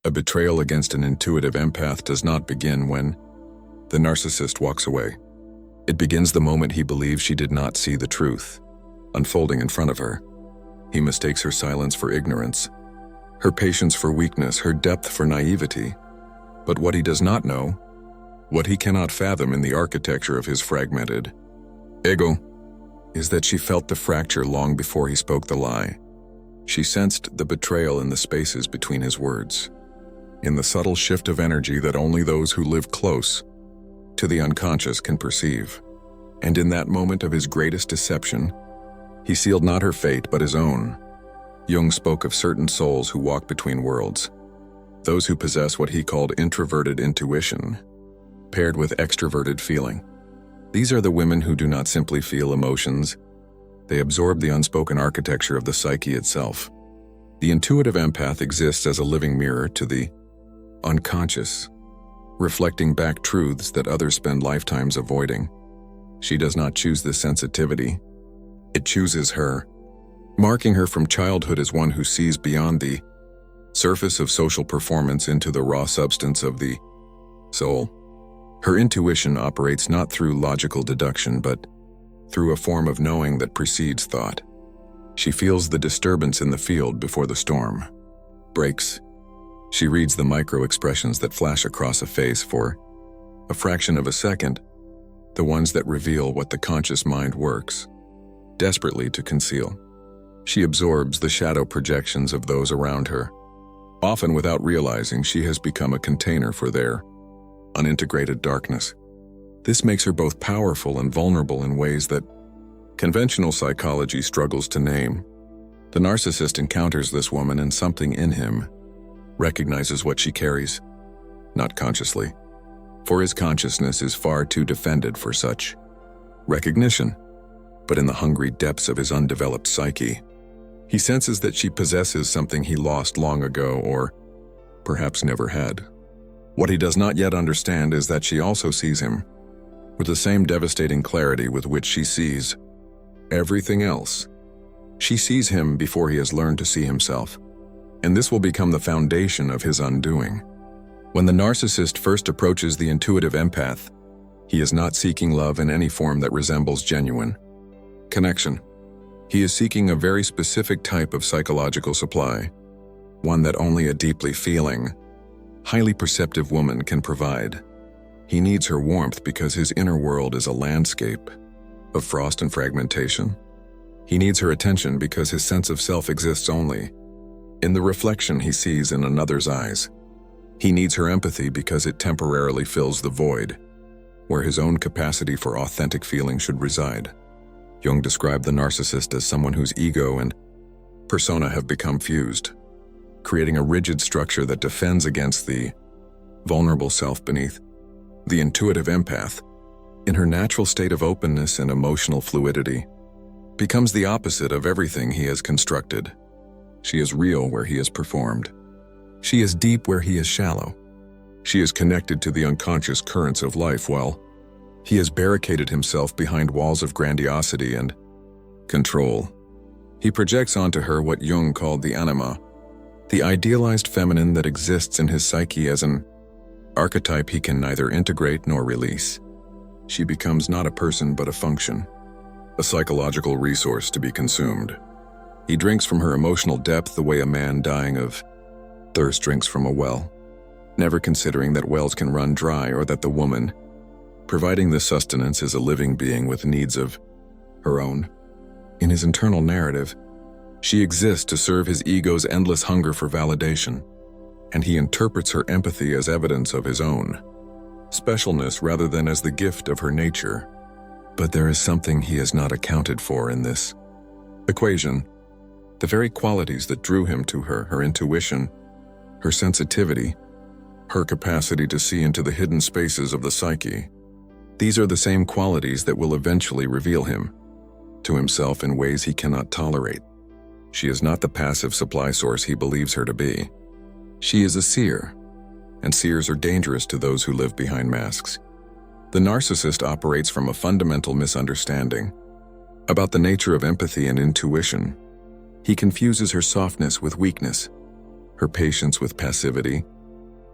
A betrayal against an intuitive empath does not begin when the narcissist walks away. It begins the moment he believes she did not see the truth unfolding in front of her. He mistakes her silence for ignorance, her patience for weakness, her depth for naivety. But what he does not know, what he cannot fathom in the architecture of his fragmented ego, is that she felt the fracture long before he spoke the lie. She sensed the betrayal in the spaces between his words, in the subtle shift of energy that only those who live close to the unconscious can perceive. And in that moment of his greatest deception, he sealed not her fate but his own. Jung spoke of certain souls who walk between worlds, those who possess what he called introverted intuition, paired with extroverted feeling. These are the women who do not simply feel emotions, they absorb the unspoken architecture of the psyche itself. The intuitive empath exists as a living mirror to the unconscious, reflecting back truths that others spend lifetimes avoiding. She does not choose this sensitivity, it chooses her, marking her from childhood as one who sees beyond the surface of social performance into the raw substance of the soul. Her intuition operates not through logical deduction but through a form of knowing that precedes thought. She feels the disturbance in the field before the storm breaks. She reads the micro-expressions that flash across a face for a fraction of a second, the ones that reveal what the conscious mind works desperately to conceal. She absorbs the shadow projections of those around her. Often without realizing, she has become a container for their unintegrated darkness. This makes her both powerful and vulnerable in ways that conventional psychology struggles to name. The narcissist encounters this woman and something in him recognizes what she carries, not consciously, for his consciousness is far too defended for such recognition. But in the hungry depths of his undeveloped psyche, he senses that she possesses something he lost long ago or perhaps never had. What he does not yet understand is that she also sees him with the same devastating clarity with which she sees everything else. She sees him before he has learned to see himself, and this will become the foundation of his undoing. When the narcissist first approaches the intuitive empath, he is not seeking love in any form that resembles genuine connection. He is seeking a very specific type of psychological supply, one that only a deeply feeling, highly perceptive woman can provide. He needs her warmth because his inner world is a landscape of frost and fragmentation. He needs her attention because his sense of self exists only in the reflection he sees in another's eyes. He needs her empathy because it temporarily fills the void where his own capacity for authentic feeling should reside. Jung described the narcissist as someone whose ego and persona have become fused, creating a rigid structure that defends against the vulnerable self beneath. The intuitive empath, in her natural state of openness and emotional fluidity, becomes the opposite of everything he has constructed. She is real where he is performed. She is deep where he is shallow. She is connected to the unconscious currents of life while he has barricaded himself behind walls of grandiosity and control. He projects onto her what Jung called the anima, the idealized feminine that exists in his psyche as an archetype he can neither integrate nor release. She becomes not a person but a function, a psychological resource to be consumed. He drinks from her emotional depth the way a man dying of thirst drinks from a well, never considering that wells can run dry or that the woman providing this sustenance is a living being with needs of her own. In his internal narrative, she exists to serve his ego's endless hunger for validation, and he interprets her empathy as evidence of his own specialness rather than as the gift of her nature. But there is something he has not accounted for in this equation. The very qualities that drew him to her, her intuition, her sensitivity, her capacity to see into the hidden spaces of the psyche. These are the same qualities that will eventually reveal him to himself in ways he cannot tolerate. She is not the passive supply source he believes her to be. She is a seer, and seers are dangerous to those who live behind masks. The narcissist operates from a fundamental misunderstanding about the nature of empathy and intuition. He confuses her softness with weakness, her patience with passivity,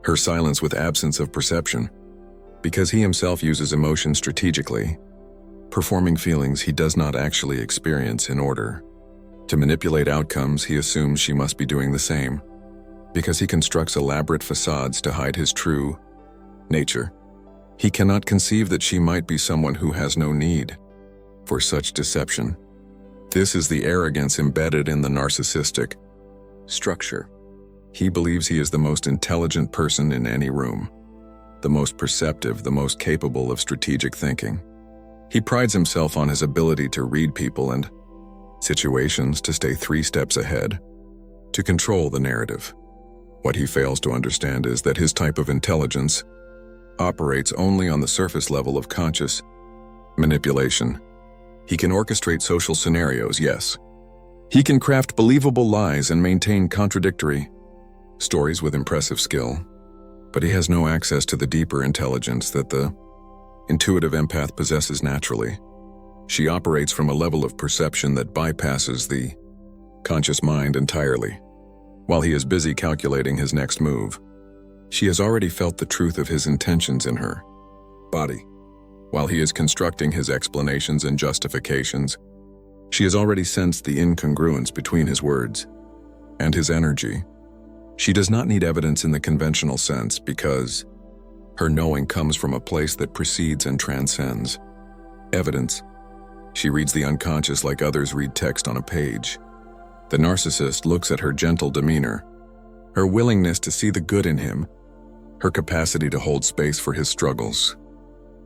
her silence with absence of perception, because he himself uses emotion strategically, performing feelings he does not actually experience in order to manipulate outcomes. He assumes she must be doing the same, because he constructs elaborate facades to hide his true nature. He cannot conceive that she might be someone who has no need for such deception. This is the arrogance embedded in the narcissistic structure. He believes he is the most intelligent person in any room, the most perceptive, the most capable of strategic thinking. He prides himself on his ability to read people and situations, to stay 3 steps ahead, to control the narrative. What he fails to understand is that his type of intelligence operates only on the surface level of conscious manipulation. He can orchestrate social scenarios, yes. He can craft believable lies and maintain contradictory stories with impressive skill. But he has no access to the deeper intelligence that the intuitive empath possesses naturally. She operates from a level of perception that bypasses the conscious mind entirely. While he is busy calculating his next move, she has already felt the truth of his intentions in her body. While he is constructing his explanations and justifications, she has already sensed the incongruence between his words and his energy. She does not need evidence in the conventional sense, because her knowing comes from a place that precedes and transcends evidence. She reads the unconscious like others read text on a page. The narcissist looks at her gentle demeanor, her willingness to see the good in him, her capacity to hold space for his struggles,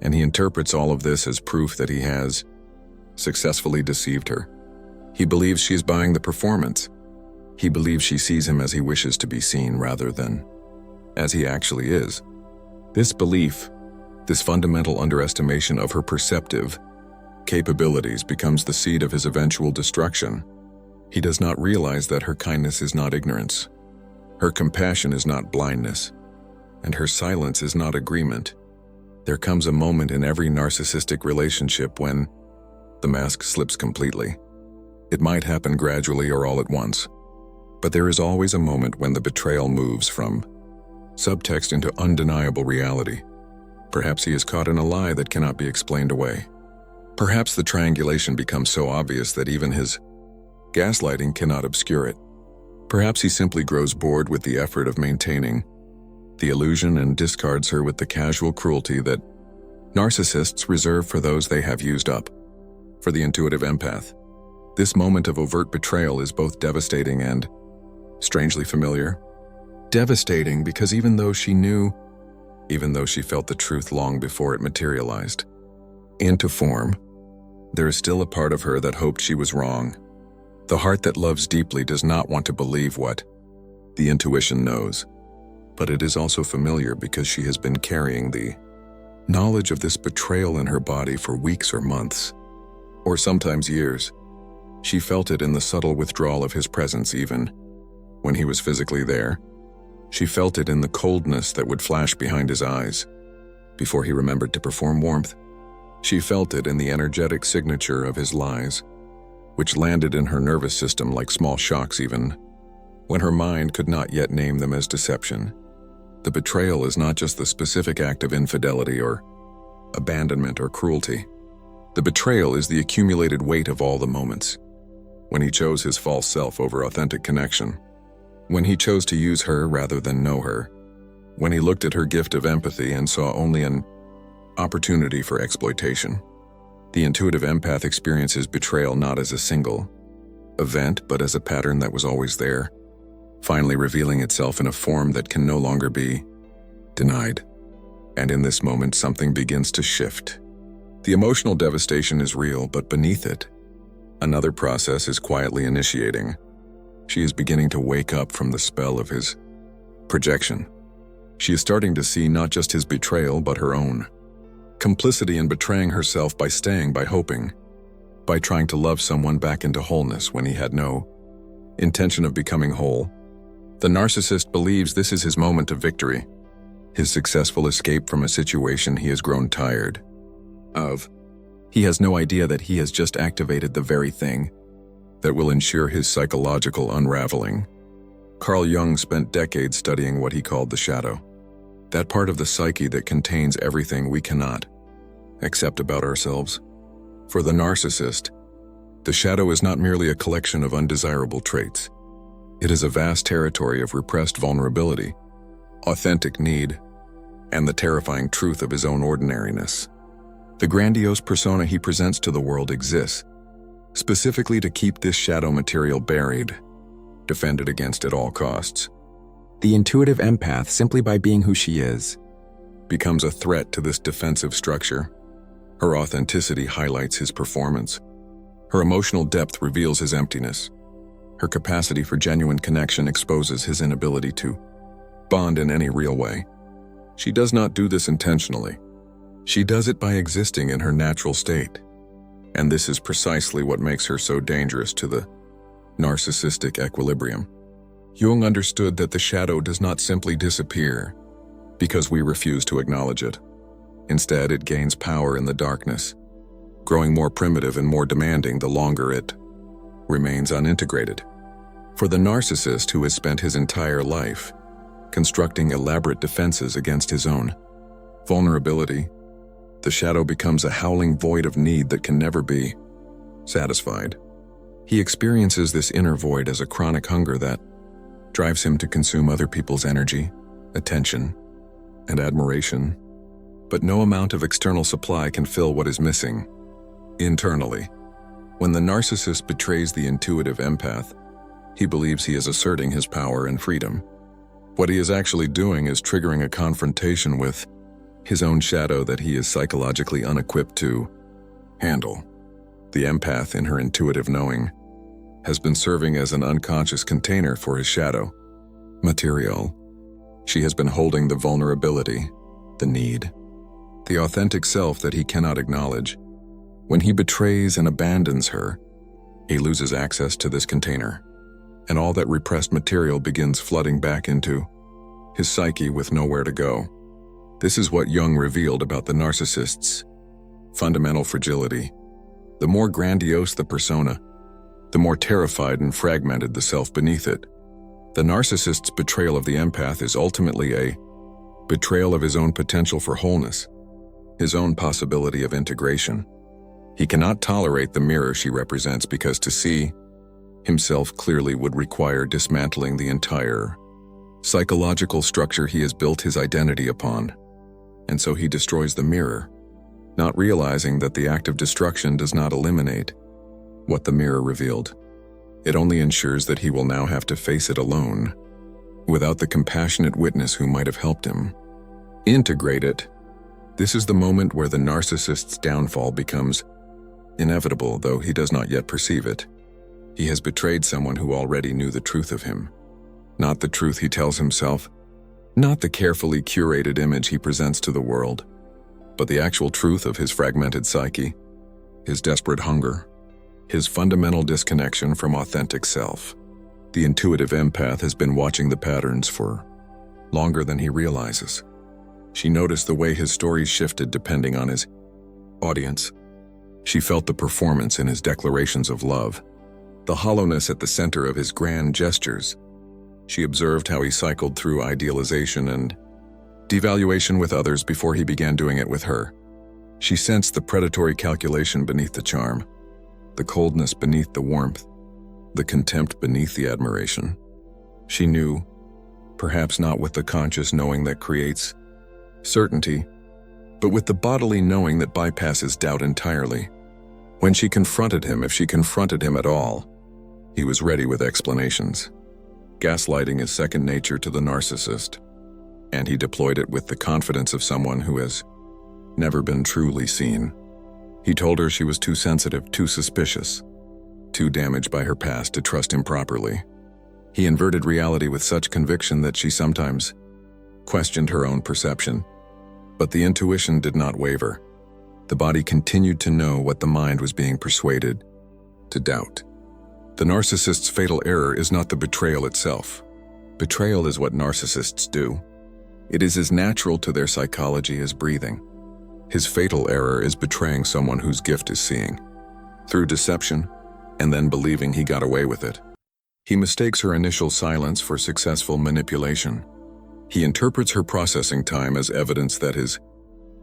and he interprets all of this as proof that he has successfully deceived her. He believes she is buying the performance. He believes she sees him as he wishes to be seen rather than as he actually is. This belief, this fundamental underestimation of her perceptive capabilities, becomes the seed of his eventual destruction. He does not realize that her kindness is not ignorance, her compassion is not blindness, and her silence is not agreement. There comes a moment in every narcissistic relationship when the mask slips completely. It might happen gradually or all at once, but there is always a moment when the betrayal moves from subtext into undeniable reality. Perhaps he is caught in a lie that cannot be explained away. Perhaps the triangulation becomes so obvious that even his gaslighting cannot obscure it. Perhaps he simply grows bored with the effort of maintaining the illusion and discards her with the casual cruelty that narcissists reserve for those they have used up. For the intuitive empath, this moment of overt betrayal is both devastating and strangely familiar. Devastating because even though she felt the truth long before it materialized into form, there is still a part of her that hoped she was wrong. The heart that loves deeply does not want to believe what the intuition knows, but it is also familiar because she has been carrying the knowledge of this betrayal in her body for weeks or months, or sometimes years. She felt it in the subtle withdrawal of his presence even when he was physically there. She felt it in the coldness that would flash behind his eyes before he remembered to perform warmth. She felt it in the energetic signature of his lies, which landed in her nervous system like small shocks even when her mind could not yet name them as deception. The betrayal is not just the specific act of infidelity or abandonment or cruelty. The betrayal is the accumulated weight of all the moments when he chose his false self over authentic connection, when he chose to use her rather than know her, when he looked at her gift of empathy and saw only an opportunity for exploitation. The intuitive empath experiences betrayal not as a single event, but as a pattern that was always there, finally revealing itself in a form that can no longer be denied. And in this moment, something begins to shift. The emotional devastation is real, but beneath it, another process is quietly initiating. She is beginning to wake up from the spell of his projection. She is starting to see not just his betrayal, but her own complicity in betraying herself by staying, by hoping, by trying to love someone back into wholeness when he had no intention of becoming whole. The narcissist believes this is his moment of victory, his successful escape from a situation he has grown tired of. He has no idea that he has just activated the very thing that will ensure his psychological unraveling. Carl Jung spent decades studying what he called the shadow. that part of the psyche that contains everything we cannot accept about ourselves. For the narcissist, the shadow is not merely a collection of undesirable traits. It is a vast territory of repressed vulnerability, authentic need, and the terrifying truth of his own ordinariness. The grandiose persona he presents to the world exists specifically to keep this shadow material buried, defended against at all costs. The intuitive empath, simply by being who she is, becomes a threat to this defensive structure. Her authenticity highlights his performance. Her emotional depth reveals his emptiness. Her capacity for genuine connection exposes his inability to bond in any real way. She does not do this intentionally. She does it by existing in her natural state. And this is precisely what makes her so dangerous to the narcissistic equilibrium. Jung understood that the shadow does not simply disappear because we refuse to acknowledge it. Instead, it gains power in the darkness, growing more primitive and more demanding the longer it remains unintegrated. For the narcissist who has spent his entire life constructing elaborate defenses against his own vulnerability, the shadow becomes a howling void of need that can never be satisfied. He experiences this inner void as a chronic hunger that drives him to consume other people's energy, attention, and admiration. But no amount of external supply can fill what is missing internally. When the narcissist betrays the intuitive empath, he believes he is asserting his power and freedom. What he is actually doing is triggering a confrontation with his own shadow that he is psychologically unequipped to handle. The empath, in her intuitive knowing, has been serving as an unconscious container for his shadow material. She has been holding the vulnerability, the need, the authentic self that he cannot acknowledge. When he betrays and abandons her, he loses access to this container, and all that repressed material begins flooding back into his psyche with nowhere to go. This is what Jung revealed about the narcissist's fundamental fragility. The more grandiose the persona, the more terrified and fragmented the self beneath it. The narcissist's betrayal of the empath is ultimately a betrayal of his own potential for wholeness, his own possibility of integration. He cannot tolerate the mirror she represents because to see himself clearly would require dismantling the entire psychological structure he has built his identity upon. And so he destroys the mirror, not realizing that the act of destruction does not eliminate what the mirror revealed. It only ensures that he will now have to face it alone, without the compassionate witness who might have helped him integrate it. This is the moment where the narcissist's downfall becomes inevitable, though he does not yet perceive it. He has betrayed someone who already knew the truth of him. Not the truth he tells himself, not the carefully curated image he presents to the world, but the actual truth of his fragmented psyche, his desperate hunger, his fundamental disconnection from authentic self. The intuitive empath has been watching the patterns for longer than he realizes. She noticed the way his stories shifted depending on his audience. She felt the performance in his declarations of love, the hollowness at the center of his grand gestures. She observed how he cycled through idealization and devaluation with others before he began doing it with her. She sensed the predatory calculation beneath the charm, the coldness beneath the warmth, the contempt beneath the admiration. She knew, perhaps not with the conscious knowing that creates certainty, but with the bodily knowing that bypasses doubt entirely. When she confronted him, if she confronted him at all, he was ready with explanations. Gaslighting is second nature to the narcissist, and he deployed it with the confidence of someone who has never been truly seen. He told her she was too sensitive, too suspicious, too damaged by her past to trust him properly. He inverted reality with such conviction that she sometimes questioned her own perception. But the intuition did not waver. The body continued to know what the mind was being persuaded to doubt. The narcissist's fatal error is not the betrayal itself. Betrayal is what narcissists do. It is as natural to their psychology as breathing. His fatal error is betraying someone whose gift is seeing, through deception, and then believing he got away with it. He mistakes her initial silence for successful manipulation. He interprets her processing time as evidence that his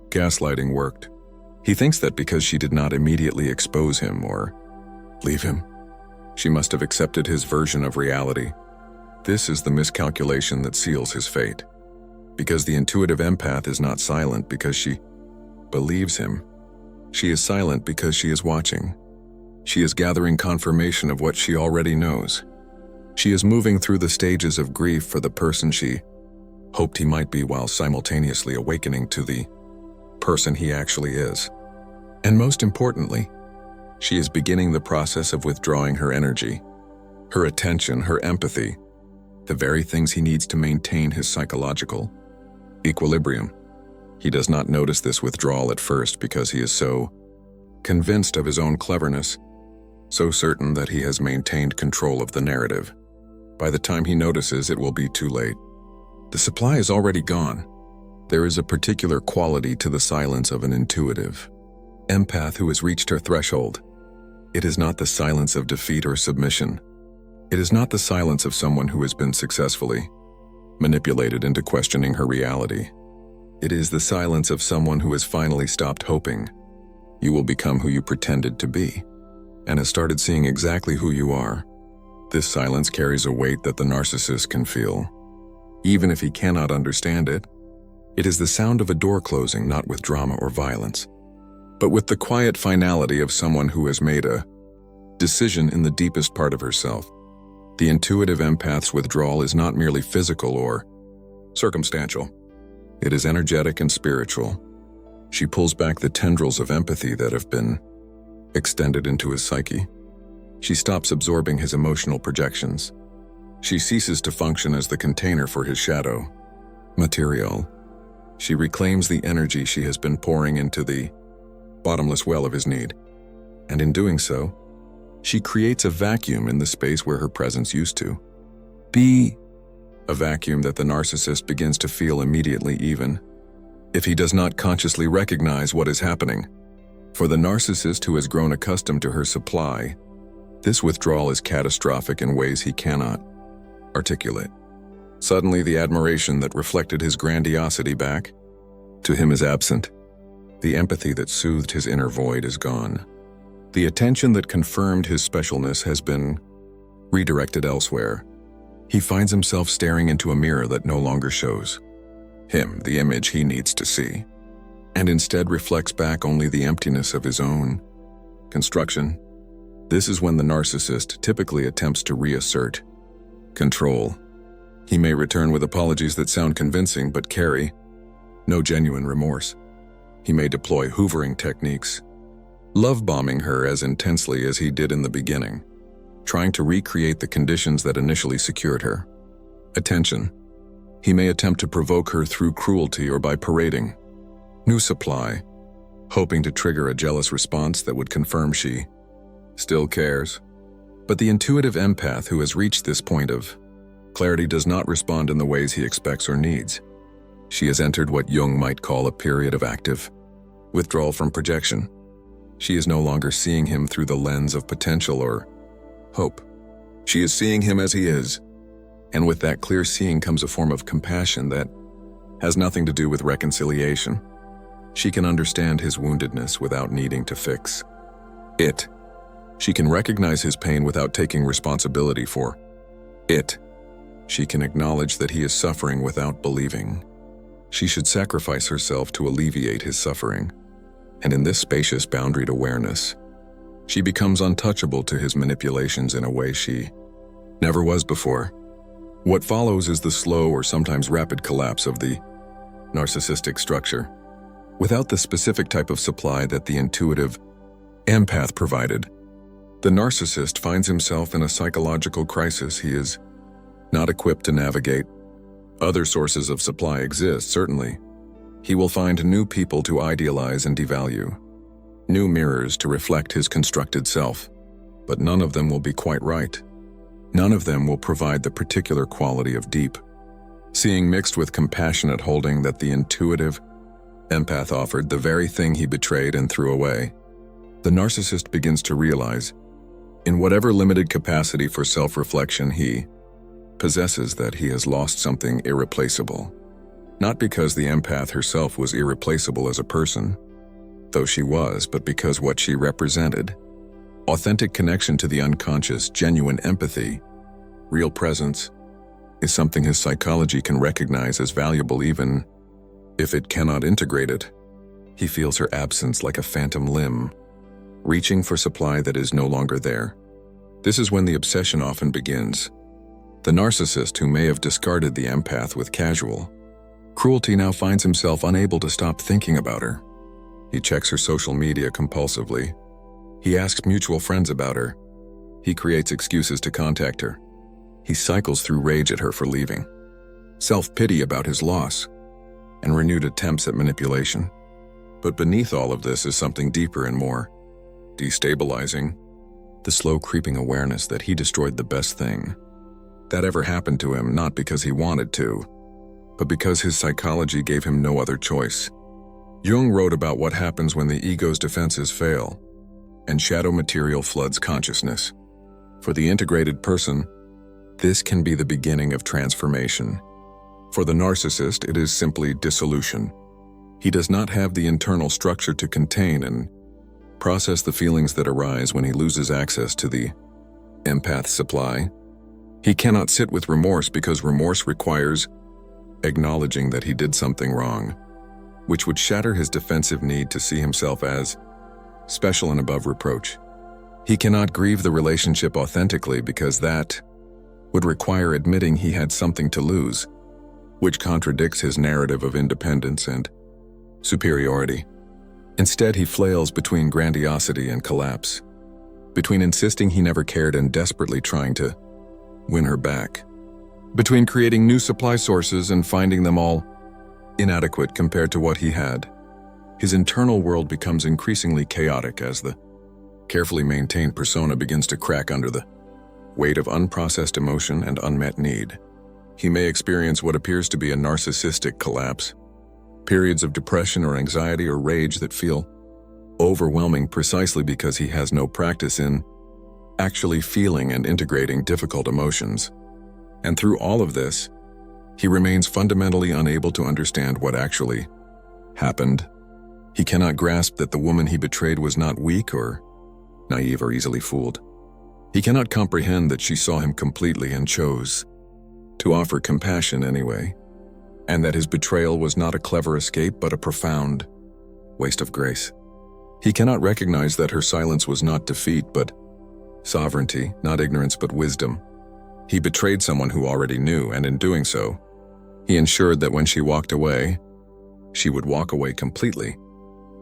gaslighting worked. He thinks that because she did not immediately expose him or leave him, she must have accepted his version of reality. This is the miscalculation that seals his fate. Because the intuitive empath is not silent because she believes him. She is silent because she is watching. She is gathering confirmation of what she already knows. She is moving through the stages of grief for the person she hoped he might be while simultaneously awakening to the person he actually is. And most importantly, she is beginning the process of withdrawing her energy, her attention, her empathy, the very things he needs to maintain his psychological equilibrium. He does not notice this withdrawal at first because he is so convinced of his own cleverness, so certain that he has maintained control of the narrative. By the time he notices, it will be too late. The supply is already gone. There is a particular quality to the silence of an intuitive empath who has reached her threshold. It is not the silence of defeat or submission. It is not the silence of someone who has been successfully manipulated into questioning her reality. It is the silence of someone who has finally stopped hoping you will become who you pretended to be, and has started seeing exactly who you are. This silence carries a weight that the narcissist can feel, even if he cannot understand it. It is the sound of a door closing, not with drama or violence, but with the quiet finality of someone who has made a decision in the deepest part of herself. The intuitive empath's withdrawal is not merely physical or circumstantial. It is energetic and spiritual. She pulls back the tendrils of empathy that have been extended into his psyche. She stops absorbing his emotional projections. She ceases to function as the container for his shadow material. She reclaims the energy she has been pouring into the bottomless well of his need. And in doing so, she creates a vacuum in the space where her presence used to be. A vacuum that the narcissist begins to feel immediately, even if he does not consciously recognize what is happening. For the narcissist who has grown accustomed to her supply, this withdrawal is catastrophic in ways he cannot articulate. Suddenly, the admiration that reflected his grandiosity back to him is absent. The empathy that soothed his inner void is gone. The attention that confirmed his specialness has been redirected elsewhere. He finds himself staring into a mirror that no longer shows him the image he needs to see, and instead reflects back only the emptiness of his own construction. This is when the narcissist typically attempts to reassert control. He may return with apologies that sound convincing but carry no genuine remorse. He may deploy hoovering techniques, love-bombing her as intensely as he did in the beginning, trying to recreate the conditions that initially secured her attention. He may attempt to provoke her through cruelty or by parading new supply, hoping to trigger a jealous response that would confirm she still cares. But the intuitive empath who has reached this point of clarity does not respond in the ways he expects or needs. She has entered what Jung might call a period of active withdrawal from projection. She is no longer seeing him through the lens of potential or hope. She is seeing him as he is, and with that clear seeing comes a form of compassion that has nothing to do with reconciliation. She can understand his woundedness without needing to fix it. She can recognize his pain without taking responsibility for it. She can acknowledge that he is suffering without believing she should sacrifice herself to alleviate his suffering. And in this spacious boundaried awareness, she becomes untouchable to his manipulations in a way she never was before. What follows is the slow or sometimes rapid collapse of the narcissistic structure. Without the specific type of supply that the intuitive empath provided, the narcissist finds himself in a psychological crisis he is not equipped to navigate. Other sources of supply exist, certainly. He will find new people to idealize and devalue, new mirrors to reflect his constructed self, but none of them will be quite right. None of them will provide the particular quality of deep seeing mixed with compassionate holding that the intuitive empath offered, the very thing he betrayed and threw away. The narcissist begins to realize, in whatever limited capacity for self-reflection he possesses that he has lost something irreplaceable. Not because the empath herself was irreplaceable as a person, though she was, but because what she represented. Authentic connection to the unconscious, genuine empathy, real presence, is something his psychology can recognize as valuable even if it cannot integrate it. He feels her absence like a phantom limb, reaching for supply that is no longer there. This is when the obsession often begins. The narcissist, who may have discarded the empath with casual cruelty, now finds himself unable to stop thinking about her. He checks her social media compulsively. He asks mutual friends about her. He creates excuses to contact her. He cycles through rage at her for leaving, self-pity about his loss, and renewed attempts at manipulation. But beneath all of this is something deeper and more destabilizing: the slow creeping awareness that he destroyed the best thing that ever happened to him, not because he wanted to, but because his psychology gave him no other choice. Jung wrote about what happens when the ego's defenses fail and shadow material floods consciousness. For the integrated person, this can be the beginning of transformation. For the narcissist, it is simply dissolution. He does not have the internal structure to contain and process the feelings that arise when he loses access to the empath supply. He cannot sit with remorse because remorse requires acknowledging that he did something wrong, which would shatter his defensive need to see himself as special and above reproach. He cannot grieve the relationship authentically because that would require admitting he had something to lose, which contradicts his narrative of independence and superiority. Instead, he flails between grandiosity and collapse, between insisting he never cared and desperately trying to win her back, between creating new supply sources and finding them all inadequate compared to what he had. His internal world becomes increasingly chaotic as the carefully maintained persona begins to crack under the weight of unprocessed emotion and unmet need. He may experience what appears to be a narcissistic collapse, periods of depression or anxiety or rage that feel overwhelming precisely because he has no practice in actually feeling and integrating difficult emotions. And through all of this, he remains fundamentally unable to understand what actually happened. He cannot grasp that the woman he betrayed was not weak or naive or easily fooled. He cannot comprehend that she saw him completely and chose to offer compassion anyway, and that his betrayal was not a clever escape but a profound waste of grace. He cannot recognize that her silence was not defeat but sovereignty, not ignorance but wisdom. He betrayed someone who already knew, and in doing so, he ensured that when she walked away, she would walk away completely,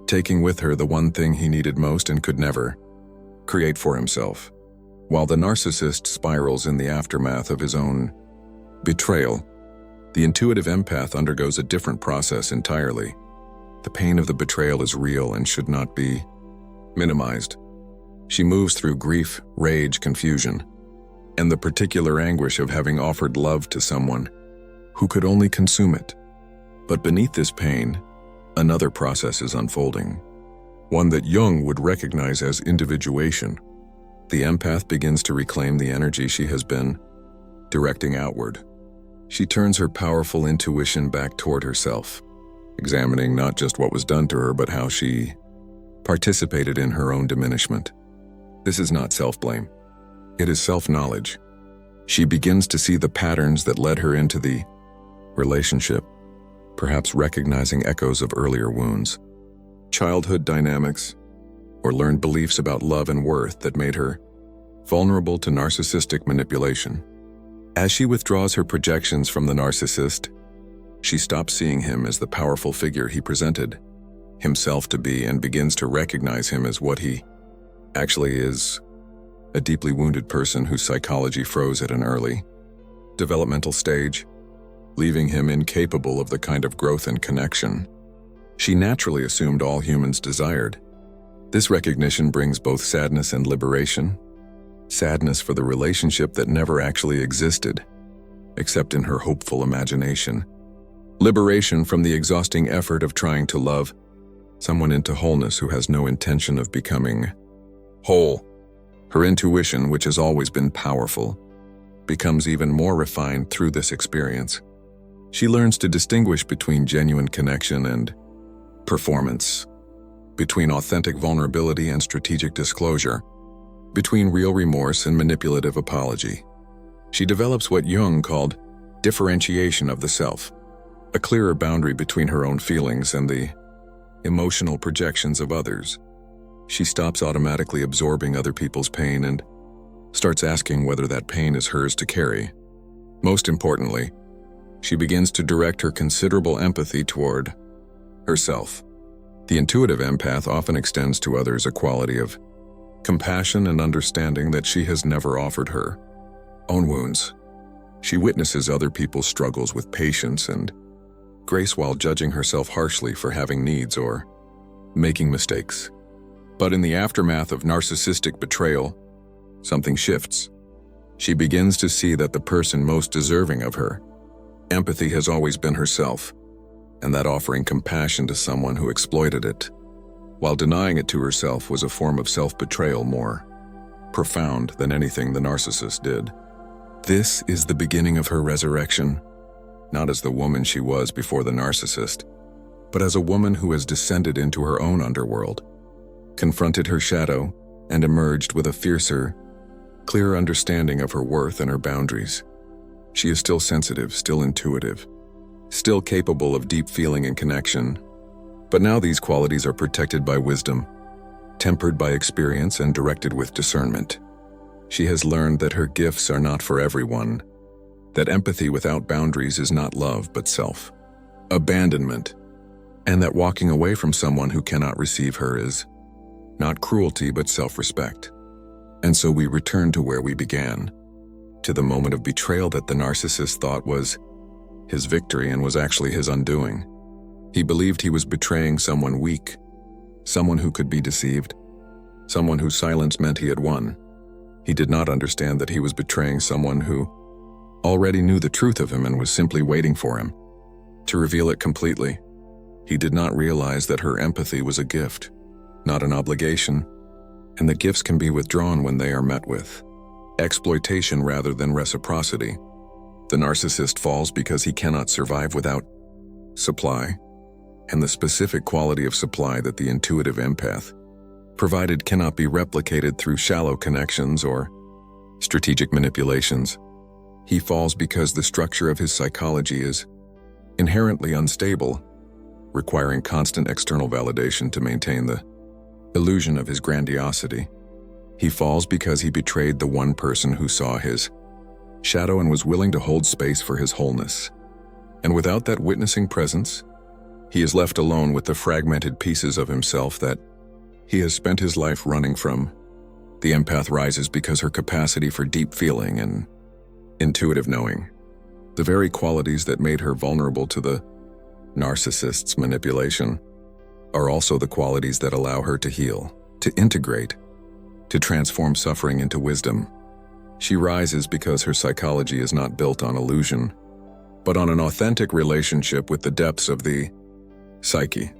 taking with her the one thing he needed most and could never create for himself. While the narcissist spirals in the aftermath of his own betrayal, the intuitive empath undergoes a different process entirely. The pain of the betrayal is real and should not be minimized. She moves through grief, rage, confusion, and the particular anguish of having offered love to someone who could only consume it. But beneath this pain, another process is unfolding, one that Jung would recognize as individuation. The empath begins to reclaim the energy she has been directing outward. She turns her powerful intuition back toward herself, examining not just what was done to her, but how she participated in her own diminishment. This is not self-blame. It is self-knowledge. She begins to see the patterns that led her into the relationship, perhaps recognizing echoes of earlier wounds, childhood dynamics, or learned beliefs about love and worth that made her vulnerable to narcissistic manipulation. As she withdraws her projections from the narcissist, she stops seeing him as the powerful figure he presented himself to be and begins to recognize him as what he actually is: a deeply wounded person whose psychology froze at an early developmental stage, leaving him incapable of the kind of growth and connection she naturally assumed all humans desired. This recognition brings both sadness and liberation. Sadness for the relationship that never actually existed, except in her hopeful imagination. Liberation from the exhausting effort of trying to love someone into wholeness who has no intention of becoming whole. Her intuition, which has always been powerful, becomes even more refined through this experience. She learns to distinguish between genuine connection and performance, between authentic vulnerability and strategic disclosure, between real remorse and manipulative apology. She develops what Jung called differentiation of the self, a clearer boundary between her own feelings and the emotional projections of others. She stops automatically absorbing other people's pain and starts asking whether that pain is hers to carry. Most importantly, she begins to direct her considerable empathy toward herself. The intuitive empath often extends to others a quality of compassion and understanding that she has never offered her own wounds. She witnesses other people's struggles with patience and grace while judging herself harshly for having needs or making mistakes. But in the aftermath of narcissistic betrayal, something shifts. She begins to see that the person most deserving of her empathy has always been herself, and that offering compassion to someone who exploited it, while denying it to herself, was a form of self-betrayal more profound than anything the narcissist did. This is the beginning of her resurrection, not as the woman she was before the narcissist, but as a woman who has descended into her own underworld, confronted her shadow, and emerged with a fiercer, clearer understanding of her worth and her boundaries. She is still sensitive, still intuitive, still capable of deep feeling and connection, but now these qualities are protected by wisdom, tempered by experience, and directed with discernment. She has learned that her gifts are not for everyone, that empathy without boundaries is not love but self-abandonment, and that walking away from someone who cannot receive her is not cruelty but self-respect. And so we return to where we began, to the moment of betrayal that the narcissist thought was his victory and was actually his undoing. He believed he was betraying someone weak, someone who could be deceived, someone whose silence meant he had won. He did not understand that he was betraying someone who already knew the truth of him and was simply waiting for him to reveal it completely. He did not realize that her empathy was a gift, not an obligation, and that gifts can be withdrawn when they are met with exploitation rather than reciprocity. The narcissist falls because he cannot survive without supply, and the specific quality of supply that the intuitive empath provided cannot be replicated through shallow connections or strategic manipulations. He falls because the structure of his psychology is inherently unstable, requiring constant external validation to maintain the illusion of his grandiosity. He falls because he betrayed the one person who saw his shadow and was willing to hold space for his wholeness. And without that witnessing presence, he is left alone with the fragmented pieces of himself that he has spent his life running from. The empath rises because her capacity for deep feeling and intuitive knowing, the very qualities that made her vulnerable to the narcissist's manipulation, are also the qualities that allow her to heal, to integrate, to transform suffering into wisdom. She rises because her psychology is not built on illusion, but on an authentic relationship with the depths of the psyche.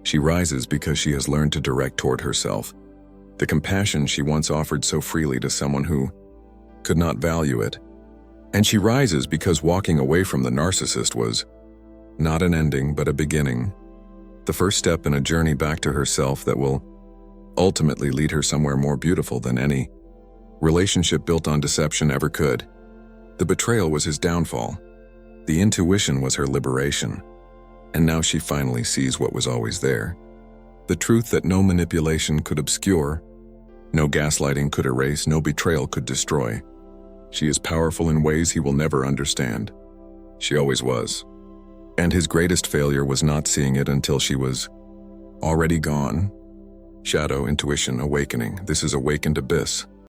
She rises because she has learned to direct toward herself the compassion she once offered so freely to someone who could not value it. And she rises because walking away from the narcissist was not an ending but a beginning, the first step in a journey back to herself that will ultimately lead her somewhere more beautiful than any relationship built on deception ever could. The betrayal was his downfall. The intuition was her liberation. And now she finally sees what was always there. The truth that no manipulation could obscure, no gaslighting could erase, no betrayal could destroy. She is powerful in ways he will never understand. She always was. And his greatest failure was not seeing it until she was already gone. Shadow, intuition, awakening. This is awakened abyss.